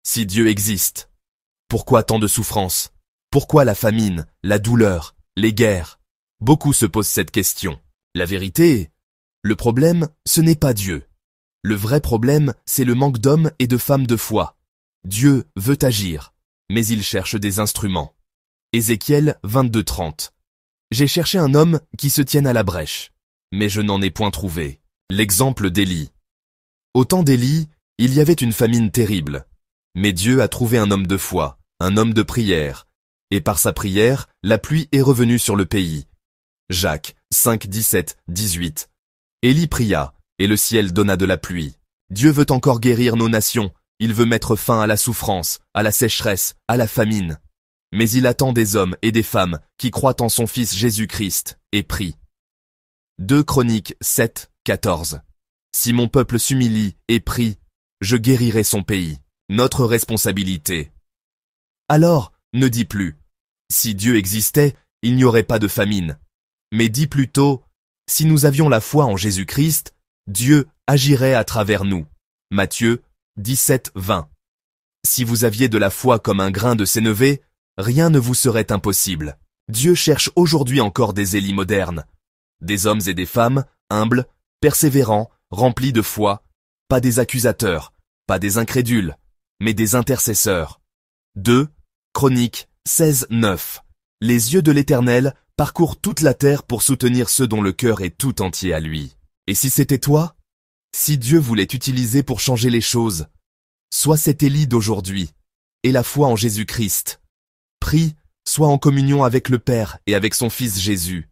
Si Dieu existe, pourquoi tant de souffrances? Pourquoi la famine, la douleur, les guerres? Beaucoup se posent cette question. La vérité, le problème, ce n'est pas Dieu. Le vrai problème, c'est le manque d'hommes et de femmes de foi. Dieu veut agir, mais il cherche des instruments. Ézéchiel 22:30. J'ai cherché un homme qui se tienne à la brèche, mais je n'en ai point trouvé. L'exemple d'Élie. Au temps d'Élie, il y avait une famine terrible. Mais Dieu a trouvé un homme de foi, un homme de prière, et par sa prière, la pluie est revenue sur le pays. Jacques 5, 17, 18. Élie pria, et le ciel donna de la pluie. Dieu veut encore guérir nos nations, il veut mettre fin à la souffrance, à la sécheresse, à la famine. Mais il attend des hommes et des femmes qui croient en son Fils Jésus-Christ, et prient. 2 Chroniques 7, 14. Si mon peuple s'humilie et prie, je guérirai son pays. Notre responsabilité. Alors, ne dis plus, si Dieu existait, il n'y aurait pas de famine. Mais dis plutôt, si nous avions la foi en Jésus-Christ, Dieu agirait à travers nous. Matthieu 17, 20. Si vous aviez de la foi comme un grain de sénévé, rien ne vous serait impossible. Dieu cherche aujourd'hui encore des Élis modernes. Des hommes et des femmes, humbles, persévérants, remplis de foi, pas des accusateurs, pas des incrédules, mais des intercesseurs. 2 Chroniques 16, 9. Les yeux de l'Éternel parcourent toute la terre pour soutenir ceux dont le cœur est tout entier à lui. Et si c'était toi? Si Dieu voulait t'utiliser pour changer les choses, sois cet Élie d'aujourd'hui, et la foi en Jésus-Christ. Prie, sois en communion avec le Père et avec son Fils Jésus.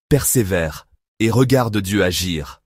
Persévère, et regarde Dieu agir.